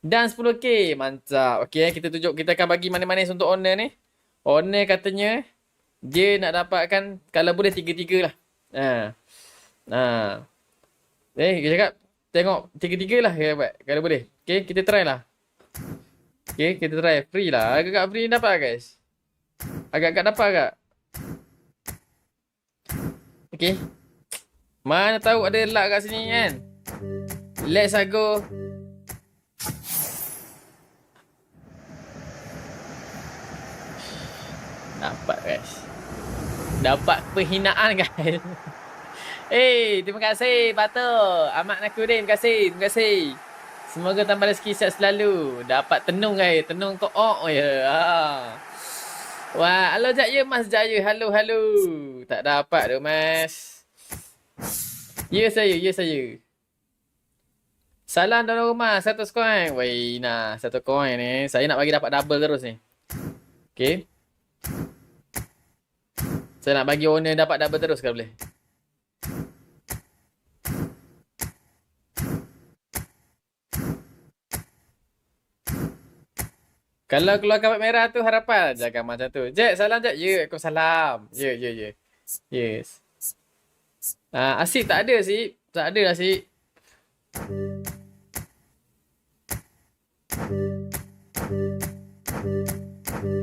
Dan 10k. Mantap. Okey, kita tunjuk. Kita akan bagi manis-manis untuk owner ni. Owner katanya dia nak dapatkan kalau boleh tiga-tiga lah. Ha. Ha. Dia cakap tengok tiga-tiga lah dia dapat kalau boleh. Okey, kita try lah. Okey, kita try. Free lah. Agak-agak free dapat guys. Agak-agak dapat agak. Okey. Mana tahu ada luck kat sini kan. Let's go. Dapat guys. Dapat penghinaan guys. Terima kasih Batu. Ahmad Nakudin, terima kasih. Terima kasih. Semoga tambah rezeki sihat selalu. Dapat tenung guys. Tenung kok ya. Wah, halo Jaya Mas Jaya. Halo. Tak dapat tu Mas. Ya saya. Salam dalam rumah 100 koin. Woi, nah 1 koin ni. Saya nak bagi dapat double terus ni. Okey. Saya nak bagi owner dapat double terus kalau boleh. Kalau keluar kapet merah tu harapan jangan macam tu. Jack, salam Jack. Ya, aku salam. Ya. Yes. Asyik tak ada sih. Tak ada asyik.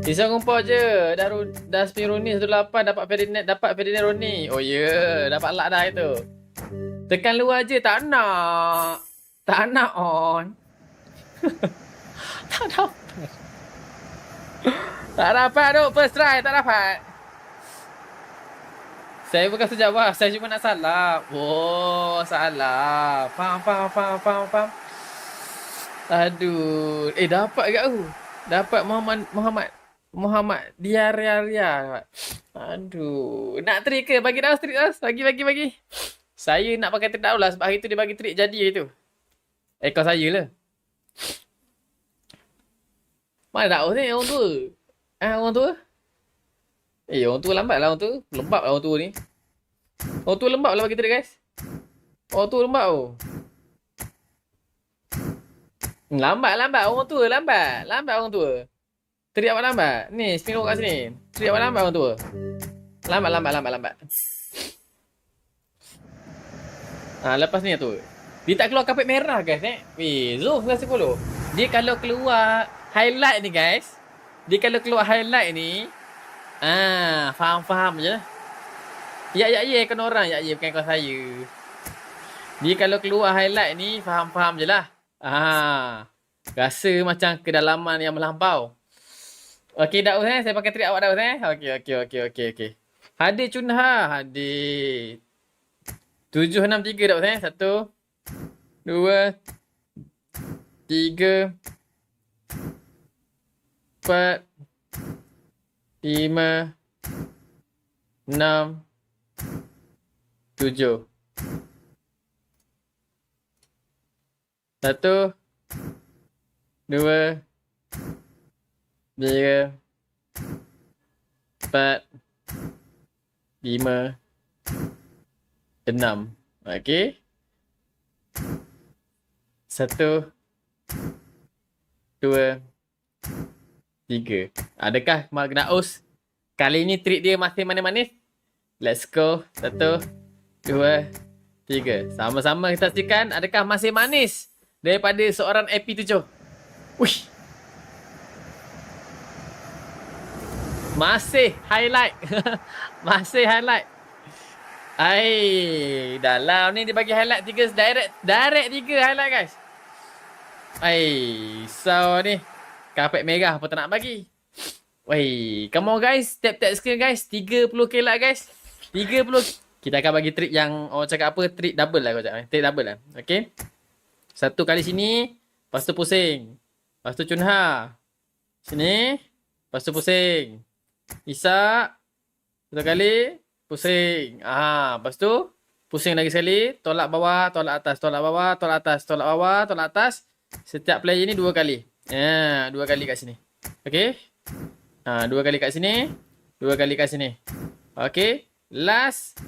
Pisau kumpul je. Dah spin Rooney 18 dapat Ferdinand Rooney. Oh ya, dapat luck dah itu. Tekan luar je tak nak. Tak nak on. Tak dapat. Tak dapat tu. First try tak dapat. Saya bukan sejawab. Saya cuma nak salam. Oh, salah. Faham. Aduh. Dapat kat tu. Dapat Muhammad Diaria. Aduh. Nak trik ke? Bagi dah trik dah. Bagi. Saya nak pakai trik dah lah. Sebab hari tu dia bagi trik jadi itu. Kau saya lah. Mana dakwah ni orang tua? Orang tua? Orang tua lambat lah orang tua. Lembab lah orang tua ni. Orang tua lembab lah bagi trik guys. Orang tua lembab tu. Lambat. Orang tua lambat. Lambat orang tua. Trik awak lambat. Ni, spin kat sini. Trik awak lambat orang tua. Lambat. Lepas ni tu. Dia tak keluar kapet merah guys Zoom kasih follow. Dia kalau keluar highlight ni guys. Dia kalau keluar highlight ni. Faham je lah. Ya, kan orang. Ya, bukan kau saya. Dia kalau keluar highlight ni. Faham je lah. Rasa macam kedalaman yang melampau. Okey, Daus saya pakai trik awak Daus Okey. Hadir Cunha. Hadir 763 Daus 1 2 3 4 5 6 7 1 2 3 4 5 6. Okey. 1 2 3. Adakah Mak Daus kali ni trik dia masih manis-manis? Let's go. 1 2 3. Sama-sama kita saksikan adakah masih manis daripada seorang AP7. Wih. Masih highlight. Masih highlight. Dalam ni dia bagi highlight 3 direct 3 highlight guys. So ni kapet merah pun tak nak bagi. Come on guys, tap screen guys. 30k lah guys. 30. Kita akan bagi trik yang orang cakap apa? Trik double lah kau cakap. Trik double lah. Okey. Satu kali sini, lepas tu pusing. Lepas tu Cunha. Sini, lepas tu pusing. Isak. Satu kali, pusing. Lepas tu pusing lagi sekali, tolak bawah, tolak atas, tolak bawah, tolak atas, tolak bawah, tolak atas. Setiap player ni 2 kali. 2 kali kat sini. Okey. 2 kali kat sini, 2 kali kat sini. Okey. Last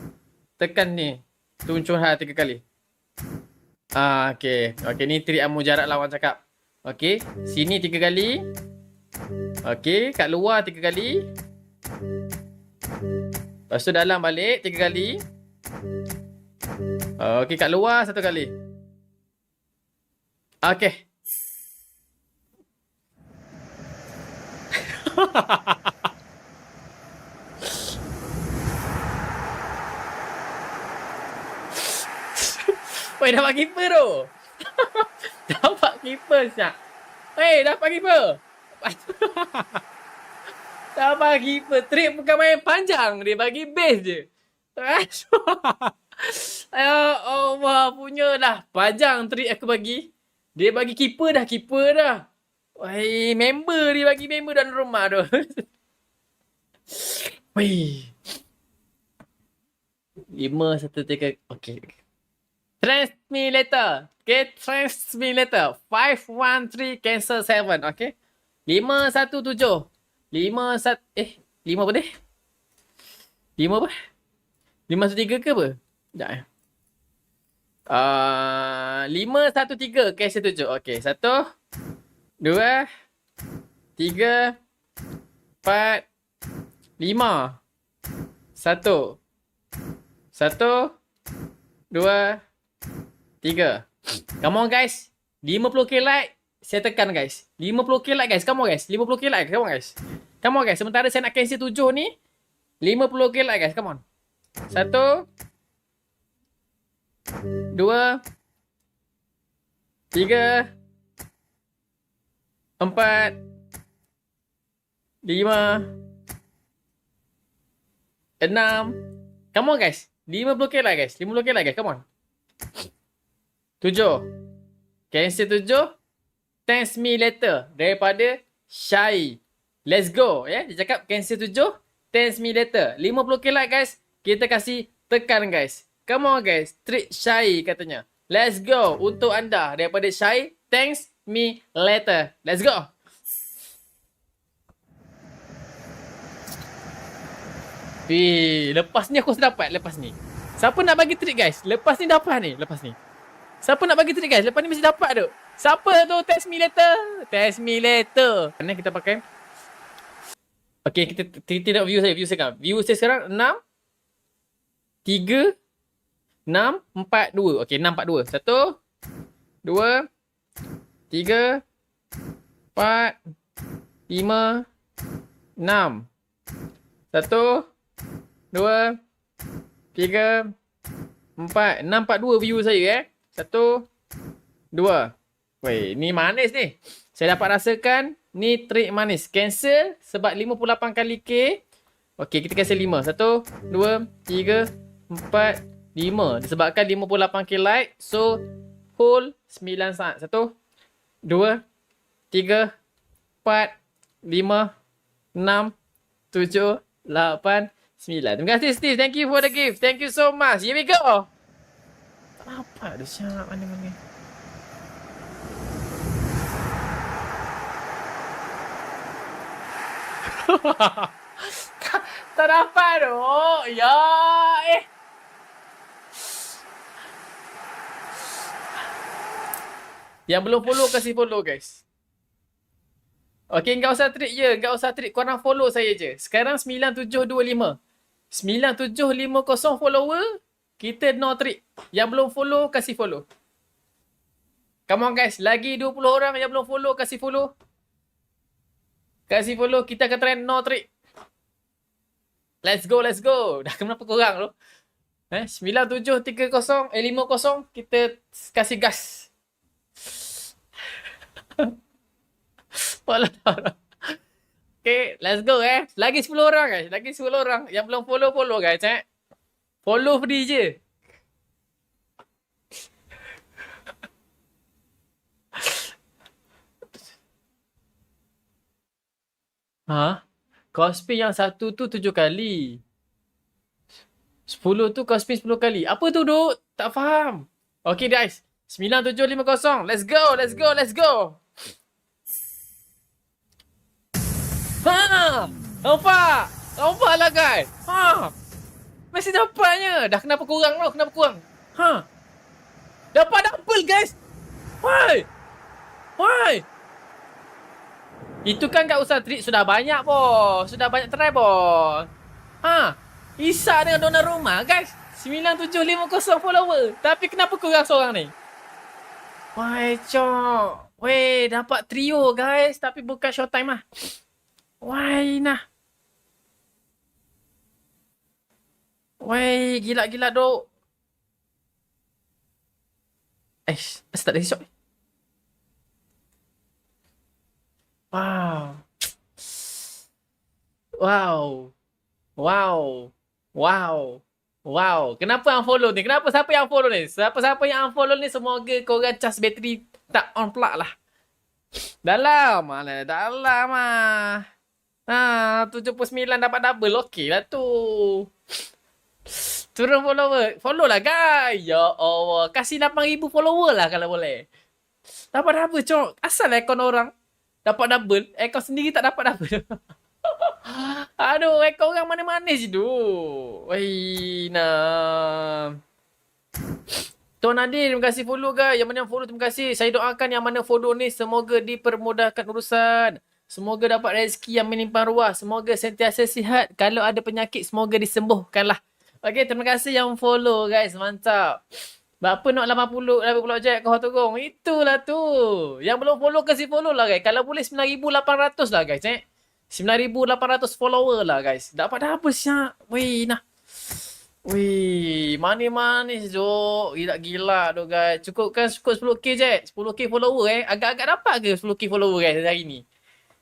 tekan ni. Tuncun 3 kali. Okey. Okey, ni trik mujarab lah orang cakap. Okey, sini 3 kali. Okey, kat luar 3 kali. Lepas tu dalam balik 3 kali. Okey, kat luar 1 kali. Okey. Weh, dapat keeper tu. Dapat keeper siap. Weh, dapat keeper. Dapat keeper. Trip bukan main panjang. Dia bagi base je. Ya Allah, punya dah. Panjang trip aku bagi. Dia bagi keeper dah. Weh, member dia bagi member dalam rumah tu. Weh. 5, 1, 3. Okay. Transmit later. Okay, transmit later. 5, 1, 3, cancel 7. Okay. 5, 1, 7. 5, 1, 5 apa deh? 5 apa? 5, 1, 3 ke apa? Sekejap 5, 1, 3, cancel 7. Okay, 1, 2, 3, 4, 5. 1, 2, 3. Come on guys. 50k like. Saya tekan guys. 50k like guys. Come on guys. 50k like. Come on guys. Come on guys. Sementara saya nak cancel 7 ni. 50k like guys. Come on. 1, 2, 3, 4, 5, 6. Come on guys. 50k like guys. 50k like guys. Come on. 7. Cancel 7. Thanks me later. Daripada Syai. Let's go. Ya. Dia cakap cancel 7. Thanks me later. 50k like guys. Kita kasih tekan guys. Come on guys. Treat Syai katanya. Let's go. Untuk anda. Daripada Syai. Thanks me later. Let's go. Lepas ni aku dapat. Lepas ni. Siapa nak bagi treat guys? Lepas ni dapat ni. Lepas ni. Siapa nak bagi treat guys? Lepas ni mesti dapat tu. Siapa tu? Test me later. Test me later. Mana kita pakai? Okay, kita tengok view saya. View saya sekarang 6, 3, 6, 4, 2. Okay, 6, 4, 2. 1, 2, 3, 4, 5, 6. 1, 2, 3, 4. 6, 4, 2 view saya 1, 2. Weh, ni manis ni. Saya dapat rasakan ni trik manis. Cancel sebab 58 kali K. Okey, kita cancel 5. 1, 2, 3, 4, 5. Disebabkan 58k like. So, whole 9 saat. 1, 2, 3, 4, 5, 6, 7, 8, 9. Terima kasih Steve. Thank you for the gift. Thank you so much. Here we go. Apa dah siap mana-mana. Tak dapat tu. Ya. Yang belum follow kasih follow guys. Okay, enggak usah trik je. Enggak usah trik. Korang follow saya je. Sekarang 9725. 9750 follower. Kita no trik. Yang belum follow kasih follow. Come on guys. Lagi 20 orang yang belum follow kasih follow. Kasih follow. Kita akan try no trik. Let's go, let's go. Dah kenapa korang tu? 9730 50 kita kasih gas. Okay, let's go Lagi 10 orang guys. Lagi 10 orang. Yang belum follow guys Follow free je. Ha? Cosplay yang satu tu 7 kali. 10 tu cosplay 10 kali. Apa tu duk? Tak faham. Okay guys. 9750. Let's go, let's go, let's go. Ha! Nampak? Nampak lah guys. Ha! Masih dapatnya. Dah kenapa kurang tau? Kenapa kurang? Ha! Dapat double guys. Why? Why? Itu kan tak usah treat. Sudah banyak bos. Sudah banyak try bos. Ha. Isak dengan Donnarumma guys. 9750 follower. Tapi kenapa kurang seorang ni? Why cok. Weh, dapat trio guys. Tapi bukan showtime lah. Why nah. Weh, gila-gila dok. Asal tak ada shot ni? Wow. Wow. Wow. Wow. Wow. Kenapa unfollow ni? Kenapa siapa yang unfollow ni? Siapa-siapa yang unfollow ni semoga korang cas bateri tak on plug lah. Dalam mana? Dalam ah. Ha, 79 dapat double. Okey lah tu. Turun follower. Follow lah guys. Ya Allah. Kasih 8,000 follower lah kalau boleh. Dapat double cok. Asal account orang dapat double. Account sendiri tak dapat double. Aduh, account orang mana-mana je tu. Wei, nah. Tuan Nadir, terima kasih follow guys. Yang mana yang follow, terima kasih. Saya doakan yang mana follow ni semoga dipermudahkan urusan. Semoga dapat rezeki yang melimpah ruah. Semoga sentiasa sihat. Kalau ada penyakit, semoga disembuhkan lah. Okay, terima kasih yang follow guys. Mantap. Berapa nak 80 je kau tolong. Itulah tu. Yang belum follow, kasih follow lah guys. Kalau boleh 9,800 lah guys. 9,800 follower lah guys. Dapat dah apa siap. Weh, nah. Wih, manis-manis Jok. Gila-gila tu guys. Cukup 10k je. 10k follower Agak-agak dapat ke 10k follower guys hari ni?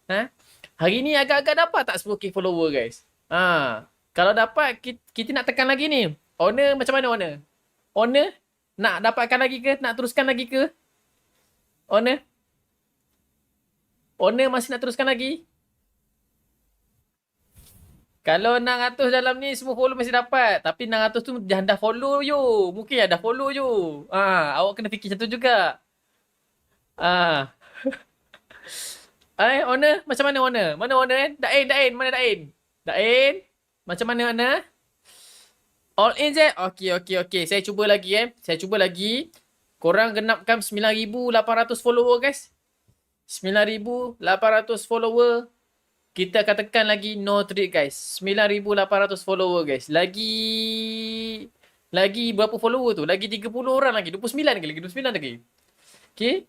Ha? Hari ni agak-agak dapat tak 10k follower guys? Ha. Kalau dapat, kita nak tekan lagi ni. Owner macam mana owner? Owner? Nak dapatkan lagi ke? Nak teruskan lagi ke? Owner? Owner masih nak teruskan lagi? Kalau 600 dalam ni semua follow masih dapat. Tapi 600 tu jangan dah follow you. Mungkin dah follow you. Awak kena fikir macam tu juga. Owner, macam mana owner? Mana owner? Dain, mana Dain? Dain? Macam mana owner? All in je? Okey. Saya cuba lagi Saya cuba lagi. Korang genapkan 9,800 follower guys. 9,800 follower. Kita akan tekan lagi no treat guys. 9,800 follower guys. Lagi berapa follower tu? Lagi 30 orang lagi. 29 lagi. Okay.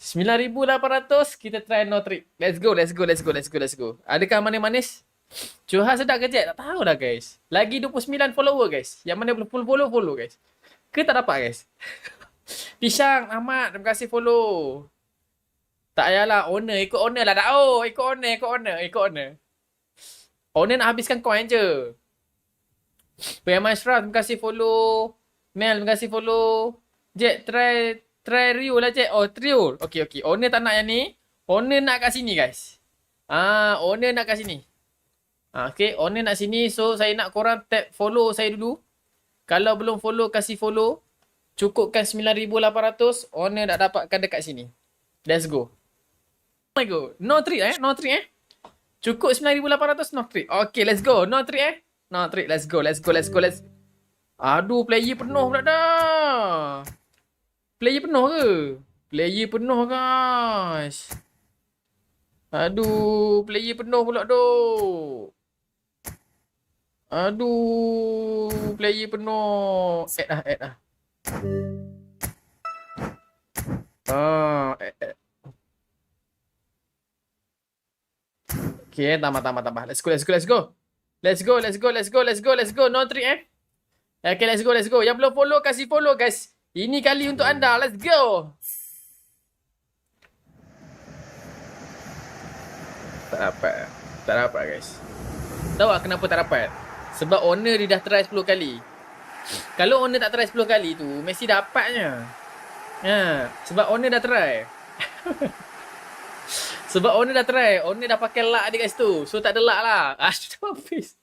9,800 kita try no treat. Let's go. Adakah manis-manis? Curhat sedap ke Jack? Tak tahu lah guys. Lagi 29 follower guys. Yang mana belum follow guys. Ke tak dapat guys? Pisang Ahmad, terima kasih follow. Tak payahlah, ikut owner lah. Ikut owner. Owner nak habiskan coin je. PM Ashraf, terima kasih follow. Mel, terima kasih follow. Jack, try Rio lah Jack. Oh, Trio. Okay. Owner tak nak yang ni. Owner nak kat sini guys. Owner nak kat sini. Okay, owner nak sini. So, saya nak korang tap follow saya dulu. Kalau belum follow, kasih follow. Cukupkan 9,800. Owner dah dapatkan dekat sini. Let's go. No treat Cukup 9,800 no treat. Okay, let's go. No treat No treat. Let's go. Aduh, player penuh pula dah. Player penuh ke? Player penuh guys. Aduh, player penuh pula doh. Aduh, player penuh. Add lah. Add. Okay, tambah. Let's go. No trick Okay, let's go. Yang belum follow, kasih follow guys. Ini kali untuk anda. Let's go. Tak dapat guys. Tahu tak kenapa tak dapat? Sebab owner dia dah try 10 kali. Kalau owner tak try 10 kali tu, mesti dapatnya. Sebab owner dah try. Sebab owner dah try. Owner dah pakai luck dia kat situ. So tak ada luck lah. Sudah habis.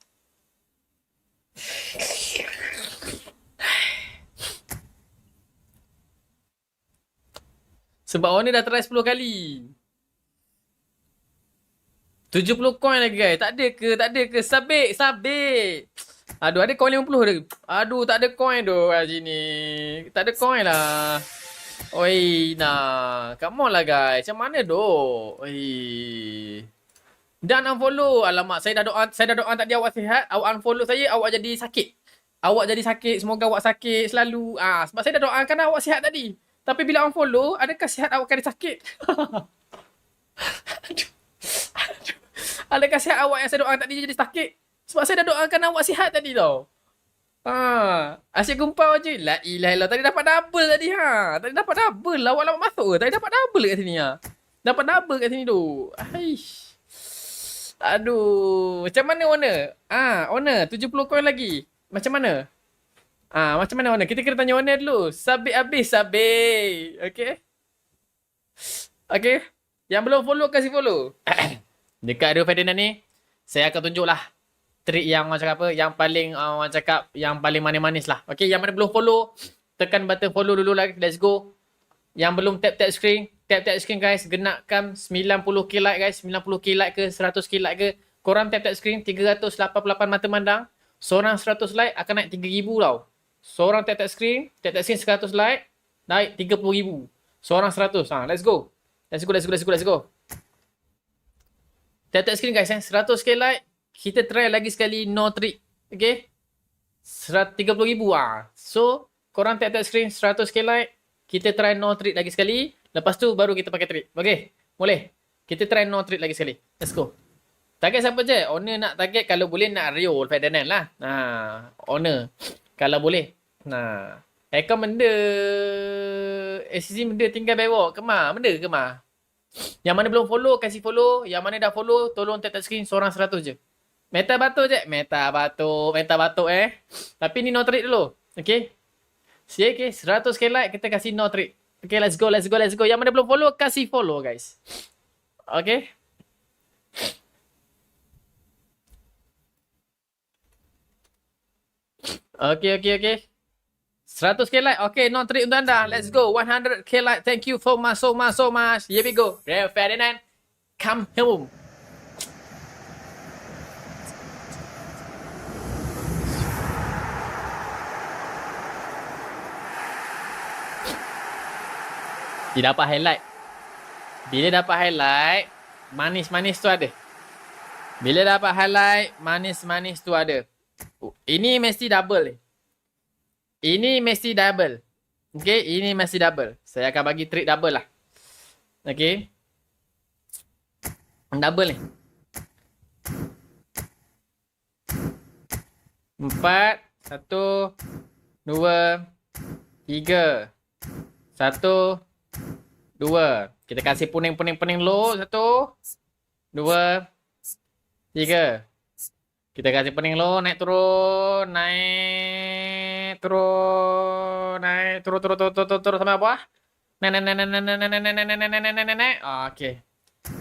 Sebab owner dah try 10 kali. 70 coin lagi guys. Tak ada ke? Sabik. Aduh, ada coin 50 ada. Aduh, tak ada coin tu kat sini. Tak ada coin lah. Oi, nah. Come on lah guys. Macam mana dok? Oi. Dan unfollow. Alamak, saya dah doa tadi awak sihat. Awak unfollow saya, awak jadi sakit. Awak jadi sakit. Semoga awak sakit selalu. Sebab saya dah doakan awak sihat tadi. Tapi bila unfollow, adakah sihat awak kena sakit? Aduh. Aduh. Adakah sihat awak yang saya doakan tadi jadi sakit? Sebab saya dah doakan awak sihat tadi tau. Asyik kumpau je. La ilaha illallah. Tadi dapat double tadi Tadi dapat double. Awak lama masuk ke? Tadi dapat double kat sini Dapat double kat sini tu. Aish. Aduh. Macam mana owner? Owner. 70 koin lagi. Macam mana? Macam mana owner? Kita kena tanya owner dulu. Sabit habis. Sabit. Okay. Okay. Yang belum follow, kasih follow. Dekat Rio Ferdinand ni, saya akan tunjuk lah trik yang orang cakap apa, yang paling orang cakap yang paling manis-manis lah. Okay, yang mana belum follow, tekan button follow dulu lah. Let's go. Yang belum tap screen, tap screen guys. Genapkan 90k like guys. 90k like ke 100k like ke. Korang tap screen 388 mata mandang. Seorang 100 like akan naik 3000 tau. Seorang tap screen 100 like naik 30,000. Seorang 100. Let's go. Let's go. Tap screen guys 100k like. Kita try lagi sekali no trick. Okay. 30,000 So korang tap screen 100k like. Kita try no trick lagi sekali. Lepas tu baru kita pakai trick. Okay. Boleh. Kita try no trick lagi sekali. Let's go. Target siapa je? Owner nak target kalau boleh nak Rio Ferdinand lah. Owner. Kalau boleh. Account benda. SCC benda tinggal bewok. Kemar. Benda kemar. Yang mana belum follow, kasih follow. Yang mana dah follow, tolong tap screen seorang 100 je. Meta batuk je. Meta batuk Tapi ni no trick dulu. Okay. Okay. 100k like, kita kasih no trick. Okay, let's go. Yang mana belum follow, kasih follow guys. Okay. Okay. 100k like. Okay, no trick untuk anda. Let's go. 100k like. Thank you so much. Here we go. Rio Ferdinand, come home. Dia dapat highlight. Bila dapat highlight, manis-manis tu ada. Bila dapat highlight, manis-manis tu ada. Ini mesti double. Ini mesti double. Okay, ini mesti double. Saya akan bagi trick double lah. Okay. Double ni. 4, 1, 2, 3. 1, 2. Kita kasih puning low. 1, 2, 3. Kita kasih pening low. Naik turun. Naik turun sampai bawah. Naik. Okay.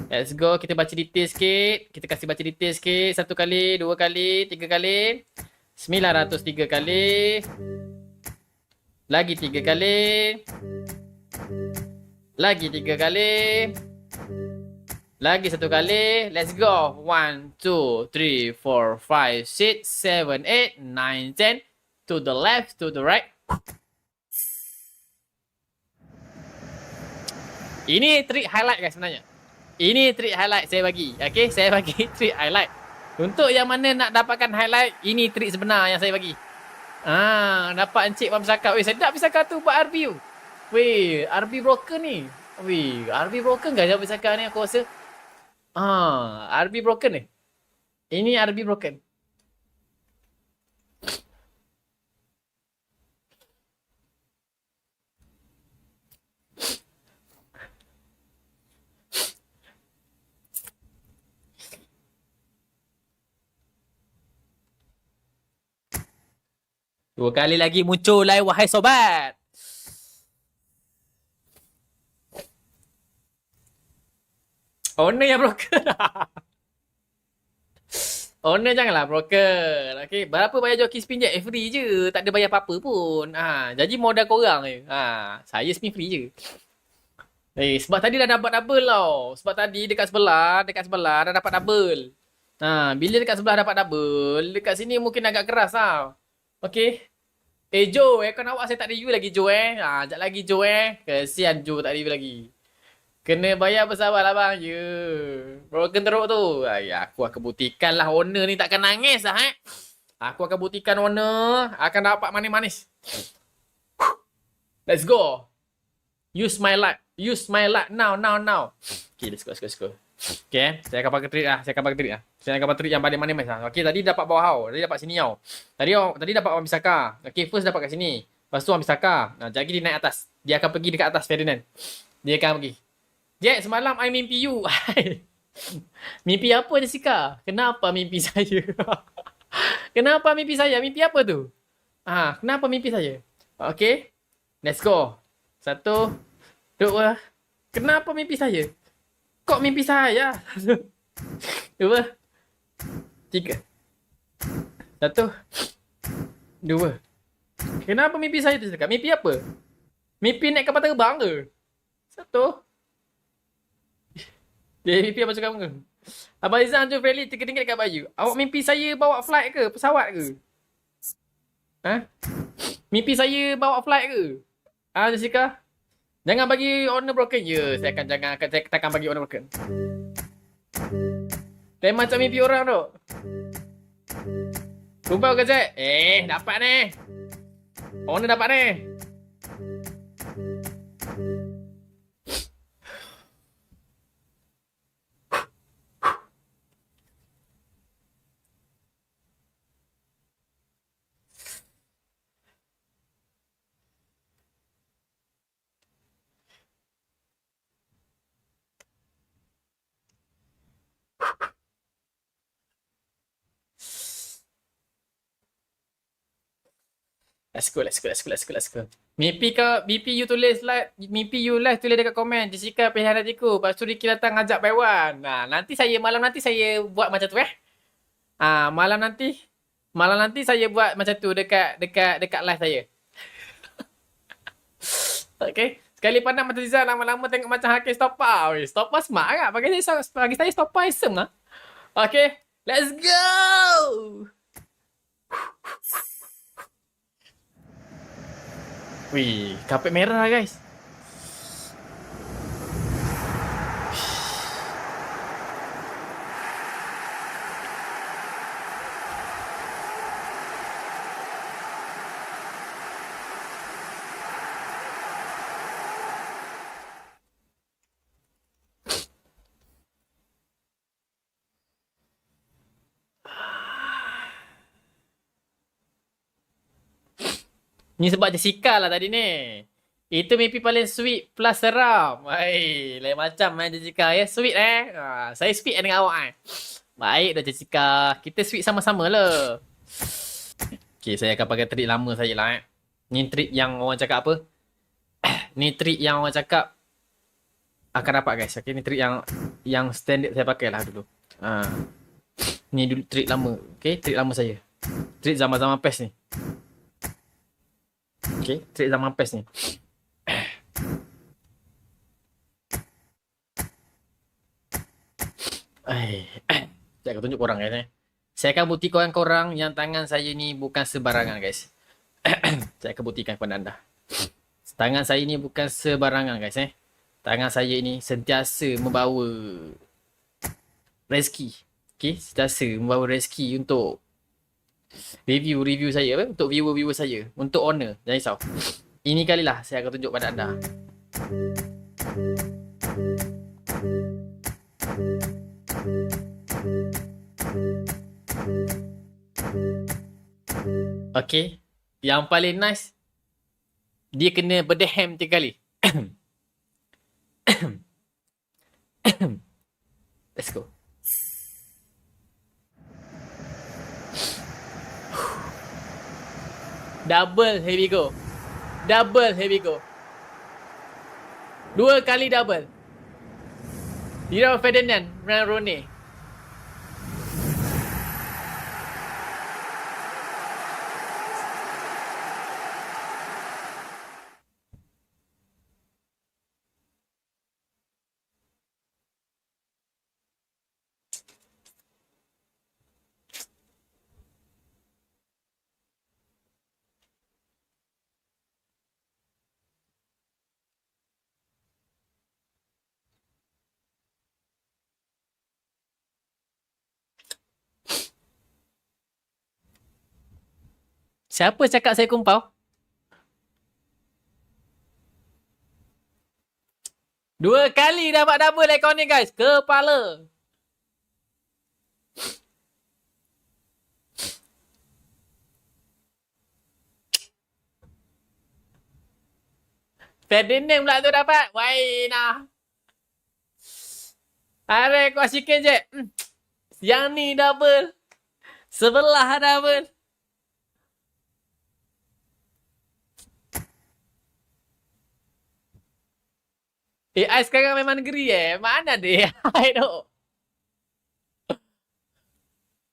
Let's go. Kita baca detail sikit. Kita kasih baca detail sikit. 1 kali, 2 kali, 3 kali. 903 kali. Lagi 3 kali. Lagi 3 kali. Lagi 1 kali. Let's go. 1, 2, 3, 4, 5, 6, 7, 8, 9, 10. To the left, to the right. Ini trik highlight guys sebenarnya. Ini trik highlight saya bagi. Okay, saya bagi trik highlight. Untuk yang mana nak dapatkan highlight, ini trik sebenar yang saya bagi. Dapat encik Pam Sakar. Weh, sedap Pisakar tu buat RB tu. Weh, RB broken ni. Weh, RB broken guys yang Pisakar ni aku rasa. RB broken ni. Ini RB broken. Dua kali lagi muncul live wahai sobat. Owner yang broker. Owner janganlah broker. Okay, berapa bayar joki spin je? Free je. Tak ada bayar apa-apa pun. Jadi modal korang je. Saya spin free je. Sebab tadi dah dapat double tau. Sebab tadi dekat sebelah dah dapat double. Bila dekat sebelah dapat double, dekat sini mungkin agak keras tau. Okay. Jo, aircon awak saya tak review lagi Jo sekejap lagi Jo Kesian Jo tak review lagi. Kena bayar bersabar lah bang. Ya. Broken teruk tu. Ay, aku akan buktikan lah owner ni takkan nangis lah Aku akan buktikan owner akan dapat manis-manis. Let's go. Use my luck. Use my luck now, now, now. Okay, let's go, let's go, let's go. Okay, saya akan pakai trick lah. Saya akan pakai trick lah. Saya akan pakai trick yang paling manis lah. Okay, tadi dapat bawah hau. Tadi dapat sini tau. Tadi dapat Wan Bisaka. Okay, first dapat kat sini. Lepas tu Wan Bisaka. Nah, jadi dia naik atas. Dia akan pergi dekat atas Ferdinand. Dia akan pergi. Jack, semalam I mimpi you. Mimpi apa Jessica? Kenapa mimpi saya? Kenapa mimpi saya? Mimpi apa tu? Kenapa mimpi saya? Okay. Let's go. 1, 2. Kenapa mimpi saya? Kok mimpi saya? 2, 3. 1, 2. Kenapa mimpi saya tu cakap? Mimpi apa? Mimpi naik kapal terbang ke? 1. Dia mimpi apa cakap ke? Abang Izan tu friendly terkeringat dekat baju. Awak mimpi saya bawa flight ke? Pesawat ke? Mimpi saya bawa flight ke? Jessica? Jangan bagi owner broken. Ya, saya takkan bagi owner broken. Dia macam mimpi orang tu. Kumpul ke Jack? Dapat ni. Owner dapat ni. Let's go, let's go, let's go, let's go, let's go. Mimpi you tulis like, mimpi you live tulis dekat komen. Jessica pilihan hatiku. Lepas tu Ricky datang ngajak by one. Malam nanti saya buat macam tu malam nanti saya buat macam tu dekat live saya. Okay. Sekali pandang mata Rizal lama-lama tengok macam Hakim Stoppa. Stoppa smart kan? Bagi saya Stoppa isem lah. Okay. Let's go! Wih, kapet merah guys. Ni sebab Jessica lah tadi ni. Itu mimpi paling sweet plus seram. Lain macam Jessica ya. Sweet saya sweet dengan awak Baik dah Jessica. Kita sweet sama-sama lah. Okay, saya akan pakai trik lama saya lah Ni trik yang orang cakap apa? Ni trik yang orang cakap akan dapat guys. Okay, ni trik yang standard saya pakai lah dulu. Ni dulu trik lama. Okay, trik lama saya. Trik zaman-zaman PES ni. Okay, trik zaman PES ni. Saya akan tunjuk korang guys Saya akan buktikan korang yang tangan saya ni bukan sebarangan guys. Saya akan buktikan kepada anda. Tangan saya ni bukan sebarangan guys Tangan saya ni sentiasa membawa rezeki. Okay, sentiasa membawa rezeki untuk review saya untuk viewer saya, untuk owner. Jangan risau. Ini kalilah saya akan tunjuk pada anda. Okay, yang paling nice dia kena berdehem 3 kali. Let's go. Double, here we go. Double, here we go. 2 kali double. Dira Ferdinand, Rone. Siapa cakap saya kumpau? Dua kali dapat double account ni guys. Kepala. Ferdinand pula tu dapat. Wai nah. Are kau chicken je. Yang ni double. Sebelah double. AI sekarang memang negeri Mana dia AI tu?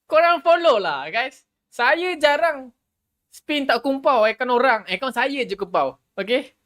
Korang follow lah guys. Saya jarang spin tak kumpau account orang. Account saya je kumpau. Okay?